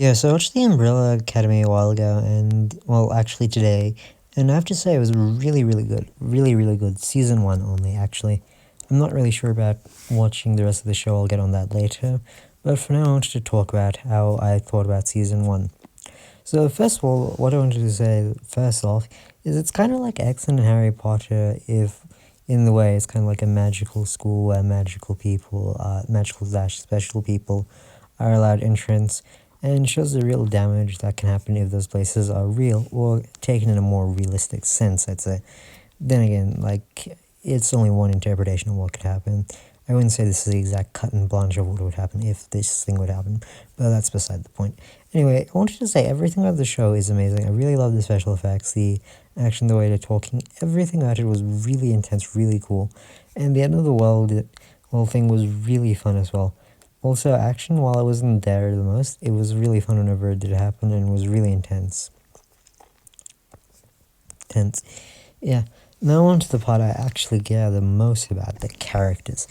Yeah, so I watched The Umbrella Academy a while ago, and well, actually today, and I have to say it was really, really good. Really, really good. Season 1 only, actually. I'm not really sure about watching the rest of the show, I'll get on that later. But for now, I wanted to talk about how I thought about Season 1. So, first of all, what I wanted to say, first off, is it's kind of like X and Harry Potter, if in the way it's kind of like a magical school where magical people, magical slash special people are allowed entrance, and shows the real damage that can happen if those places are real or taken in a more realistic sense, I'd say. Then again, like, it's only one interpretation of what could happen. I wouldn't say this is the exact cut and blanche of what would happen if this thing would happen, but that's beside the point. Anyway, I wanted to say everything about the show is amazing. I really love the special effects, the action, the way they're talking. Everything about it was really intense, really cool. And the end of the world whole thing was really fun as well. Also, action, while it wasn't there the most, it was really fun whenever it did happen and was really intense. Tense. Yeah. Now on to the part I actually care the most about, the characters.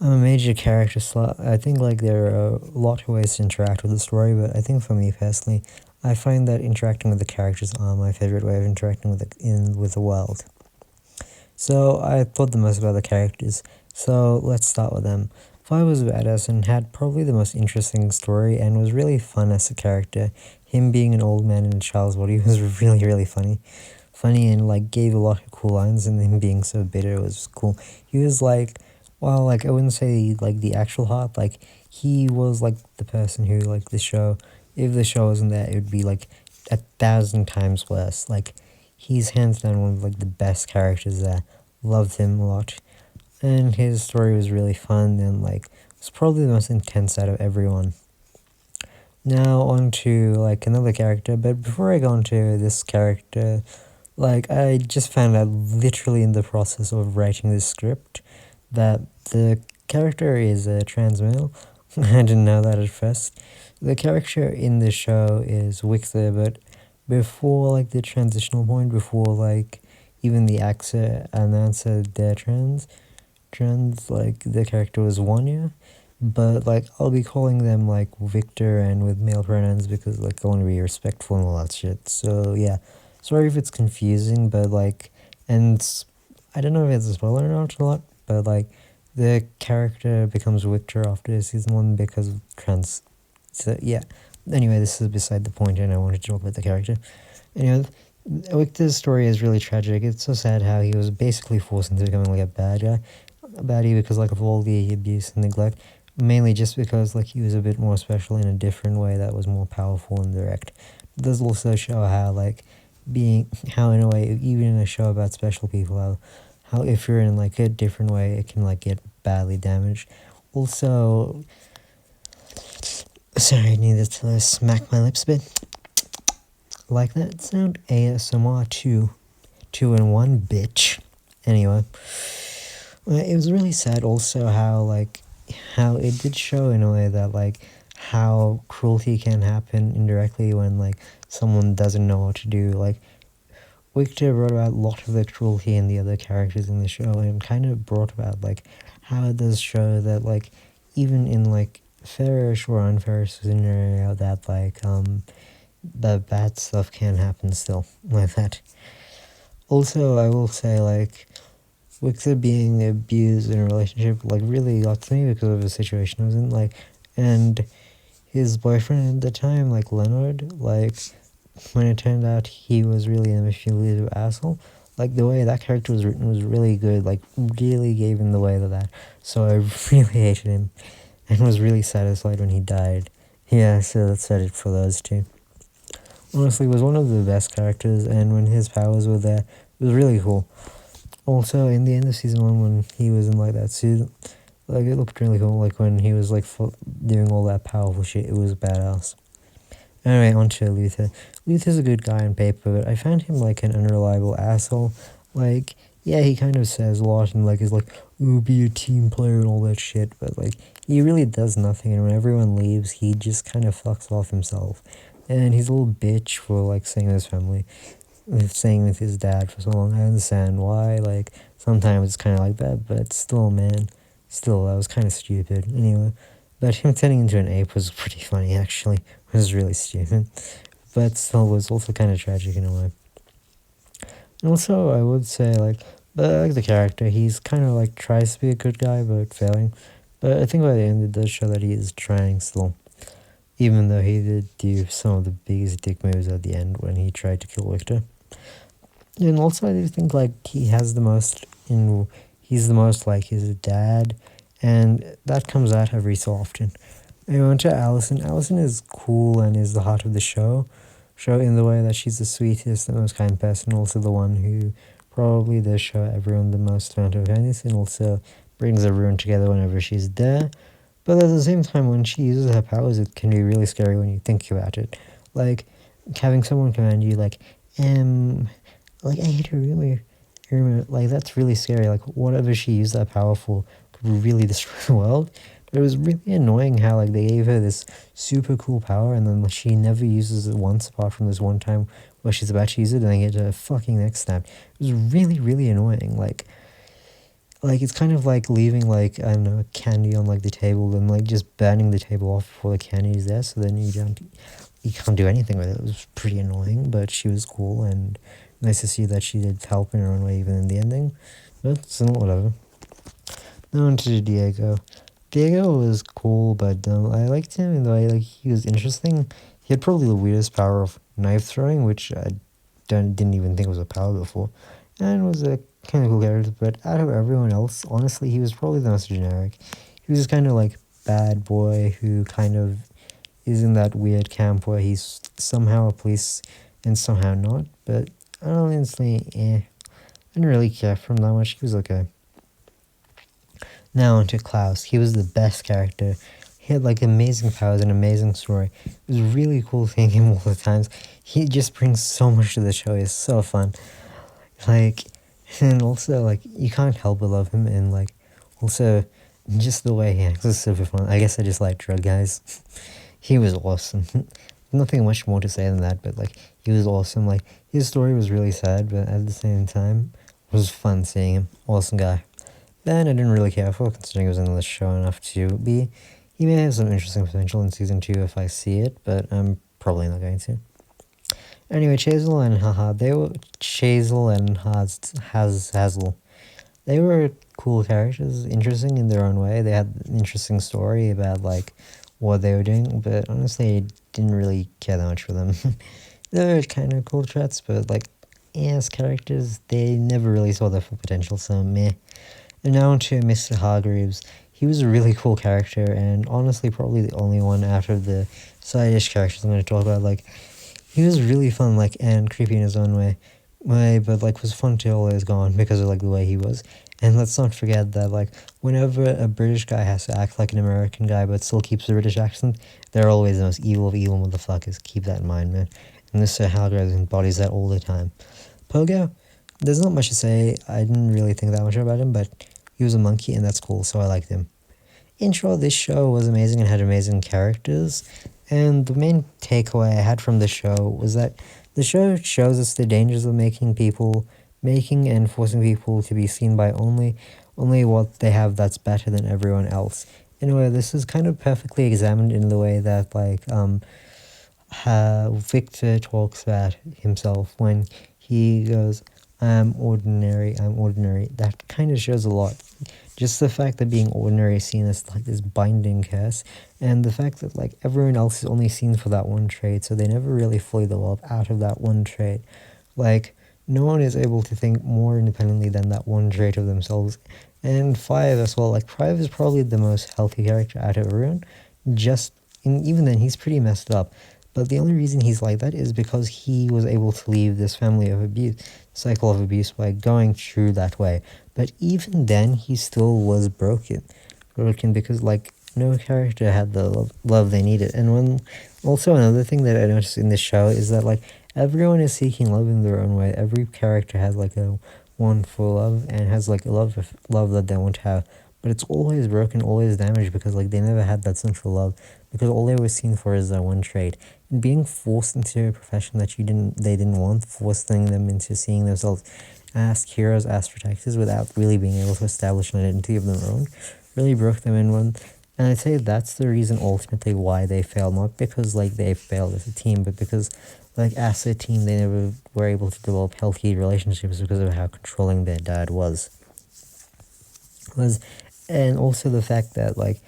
I'm a major character slut. I think like there are a lot of ways to interact with the story, but I think for me personally, I find that interacting with the characters are my favorite way of interacting with the world. So I thought the most about the characters. So let's start with them. Vi was badass and had probably the most interesting story and was really fun as a character. Him being an old man in a child's body was really, really funny. Funny and like gave a lot of cool lines, and him being so bitter was cool. He was like, well, like I wouldn't say like the actual heart, like he was like the person who like the show. If the show wasn't there, it would be like 1,000 times worse. Like he's hands down one of like the best characters there. Loved him a lot, and his story was really fun and like was probably the most intense out of everyone. Now on to like another character, but before I go on to this character, like I just found out literally in the process of writing this script that the character is a trans male. I didn't know that at first. The character in the show is Victor, but before like the transitional point, before like even the actor announced they're trans, like the character was Wanya. But like I'll be calling them like Victor and with male pronouns because like I want to be respectful and all that shit. So yeah, sorry if it's confusing, but like, and I don't know if it's a spoiler or not a lot, but like the character becomes Victor after season 1 because of trans. So yeah. Anyway, this is beside the point, and I wanted to talk about the character. Anyway, Victor's story is really tragic. It's so sad how he was basically forced into becoming like a bad guy, a baddie because like of all the abuse and neglect. Mainly just because like he was a bit more special in a different way that was more powerful and direct. It does also show how like how in a way even in a show about special people how if you're in like a different way it can like get badly damaged. Also, sorry, I needed to smack my lips a bit. Like that sound? ASMR 2 in 1, bitch. Anyway, it was really sad also how it did show in a way that like how cruelty can happen indirectly when like someone doesn't know what to do. Like Victor brought about a lot of the cruelty in the other characters in the show, and kind of brought about like how it does show that like even in like fairish or unfair scenario that like the bad stuff can happen still like that. Also, I will say like Victor being abused in a relationship like really got to me because of the situation I was in, like, and his boyfriend at the time, like Leonard, like when it turned out he was really a manipulative asshole, like the way that character was written was really good, like really gave him the way to that. So I really hated him and was really satisfied when he died. Yeah, so that's it for those two. Honestly, was one of the best characters, and when his powers were there, it was really cool. Also, in the end of season 1, when he was in like that suit, like it looked really cool. Like when he was like doing all that powerful shit, it was badass. Anyway, on to Luther. Luther's a good guy on paper, but I found him like an unreliable asshole. Like, yeah, he kind of says a lot and like is like, "Ooh, be a team player" and all that shit, but like he really does nothing. And when everyone leaves, he just kind of fucks off himself. And he's a little bitch for like staying with his family, staying with his dad for so long. I understand why. Like sometimes it's kind of like that, but still, man, still that was kind of stupid. Anyway, but him turning into an ape was pretty funny actually. was really stupid, but still was also kind of tragic in a way. And also, I would say like, but I like the character. He's kind of like tries to be a good guy, but failing. But I think by the end, it does show that he is trying still, even though he did do some of the biggest dick moves at the end when he tried to kill Victor. And also, I do think like he has the most in. He's the most like his dad, and that comes out every so often. I went to Allison. Allison is cool and is the heart of the show. Show in the way that she's the sweetest, the most kind person, also the one who probably does show everyone the most amount of kindness, and also brings everyone together whenever she's there. But at the same time, when she uses her powers, it can be really scary when you think about it. Like having someone command you, like I hate a rumor. Like that's really scary. Like whatever she used that power for could really destroy the world. But it was really annoying how like they gave her this super cool power and then she never uses it once apart from this one time where she's about to use it and then get her fucking neck snapped. It was really, really annoying. Like it's kind of like leaving like I don't know candy on like the table and like just burning the table off before the candy is there, so then you can't do anything with it. It was pretty annoying, but she was cool and nice to see that she did help in her own way even in the ending. But still, whatever. Now on to Diego. Diego was cool, but I liked him in the way like he was interesting. He had probably the weirdest power of knife throwing, which I didn't even think was a power before, and was a kind of cool character. But out of everyone else, honestly, he was probably the most generic. He was just kind of like bad boy who kind of is in that weird camp where he's somehow a police and somehow not. But honestly, I didn't really care for him that much. He was okay. Now onto Klaus. He was the best character. He had like amazing powers and amazing story. It was really cool seeing him all the times. He just brings so much to the show. It's so fun. Like, and also like you can't help but love him, and like also just the way he acts is super fun. I guess I just like drug guys. He was awesome. Nothing much more to say than that, but like he was awesome. Like his story was really sad, but at the same time, it was fun seeing him. Awesome guy. Ben I didn't really care for, considering it was in the show enough to be. He may have some interesting potential in season 2 if I see it, but I'm probably not going to. Anyway, Chazel and Hazel. They were cool characters, interesting in their own way. They had an interesting story about like what they were doing, but honestly, I didn't really care that much for them. They were kind of cool threats, but like as characters, they never really saw their full potential, so meh. And now to Mr. Hargreaves. He was a really cool character, and honestly, probably the only one out of the side-ish characters I'm going to talk about. Like, he was really fun, like, and creepy in his own way, but like was fun to always go on because of like the way he was. And let's not forget that like whenever a British guy has to act like an American guy but still keeps the British accent, they're always the most evil of evil motherfuckers. Keep that in mind, man. And Mr. Hargreaves embodies that all the time. Pogo, there's not much to say. I didn't really think that much about him, but he was a monkey, and that's cool, so I liked him. In short, this show was amazing and had amazing characters, and the main takeaway I had from the show was that the show shows us the dangers of making and forcing people to be seen by only what they have that's better than everyone else. In a way, this is kind of perfectly examined in the way that, like, Victor talks about himself when he goes, I'm ordinary. That kind of shows a lot. Just the fact that being ordinary is seen as like this binding curse, and the fact that like everyone else is only seen for that one trait, so they never really fully develop out of that one trait. Like, no one is able to think more independently than that one trait of themselves. And Five as well, like Five is probably the most healthy character out of everyone. Even then, he's pretty messed up. But the only reason he's like that is because he was able to leave this family of abuse, cycle of abuse, by going through that way. But even then, he still was broken because like no character had the love they needed. And when also another thing that I noticed in this show is that like everyone is seeking love in their own way. Every character has like a one for love and has like a love that they want to have. But it's always broken, always damaged because like they never had that central love because all they were seen for is that one trait. And being forced into a profession that they didn't want, forcing them into seeing themselves as heroes, as protectors, without really being able to establish an identity of their own, really broke them. And when And I'd say that's the reason ultimately why they failed, not because like they failed as a team, but because like as a team they never were able to develop healthy relationships because of how controlling their dad was. And also the fact that like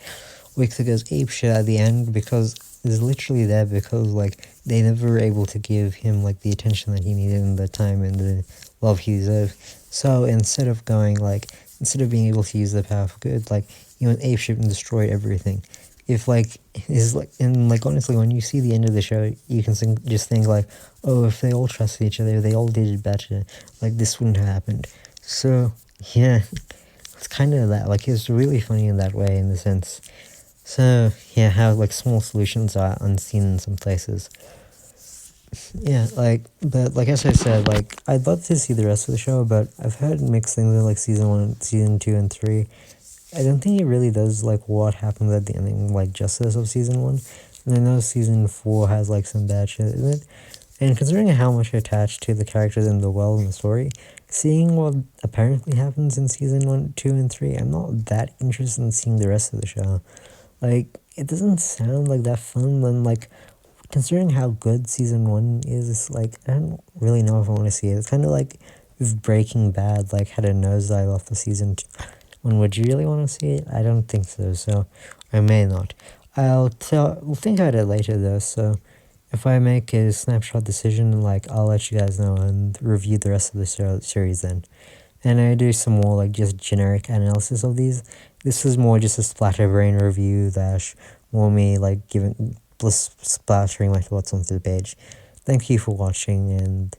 Wixer goes apeshit at the end because is literally there because like they never were able to give him like the attention that he needed and the time and the love he deserved. So instead of being able to use the power for good, like he went apeshit and destroyed everything. If like is like and like honestly, when you see the end of the show, you can just think like, oh, if they all trusted each other, if they all did it better, like this wouldn't have happened. So yeah, it's kind of that. Like it's really funny in that way, in the sense. So yeah, how like small solutions are unseen in some places. Yeah, like, but like as I said, like I'd love to see the rest of the show, but I've heard mixed things of like season 1, season 2, and 3. I don't think it really does like what happens at the ending like justice of season 1. And I know season 4 has like some bad shit in it. And considering how much I attach to the characters in the world and the story, seeing what apparently happens in season 1, 2, and 3, I'm not that interested in seeing the rest of the show. Like, it doesn't sound like that fun, and like, considering how good season 1 is, it's like, I don't really know if I want to see it. It's kind of like if Breaking Bad, like, had a nosedive off the season 1. Would you really want to see it? I don't think so, so I may not. We'll think about it later, though, so if I make a snapshot decision, like, I'll let you guys know and review the rest of the series then. And I do some more, like, just generic analysis of these. This is more just a splatterbrain review dash more me, like, splattering my thoughts onto the page. Thank you for watching, and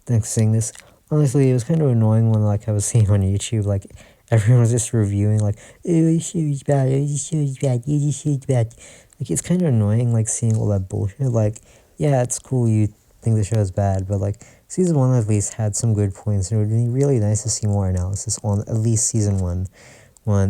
thanks for seeing this. Honestly, it was kind of annoying when, like, I was seeing on YouTube, like, everyone was just reviewing, like, oh, this show's bad, oh, this show's bad, oh, this show's bad. Like, it's kind of annoying, like, seeing all that bullshit. Like, yeah, it's cool you think the show is bad, but, like, season 1 at least had some good points, and it would be really nice to see more analysis on at least season 1,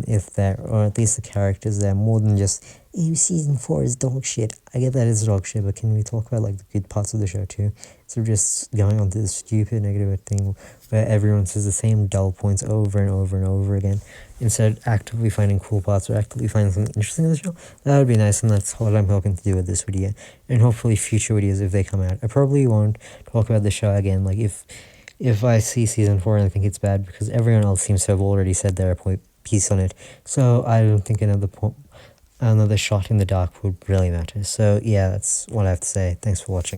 if there, or at least the characters there, more than just, ew, season 4 is dog shit. I get that it's dog shit, but can we talk about, like, the good parts of the show, too? Instead of just going on to this stupid negative thing where everyone says the same dull points over and over and over again, instead of actively finding cool parts or actively finding something interesting in the show. That would be nice, and that's what I'm hoping to do with this video, and hopefully future videos if they come out. I probably won't talk about the show again, like, if I see season 4 and I think it's bad, because everyone else seems to have already said their piece on it, so I don't think another shot in the dark would really matter. So yeah, that's what I have to say. Thanks for watching.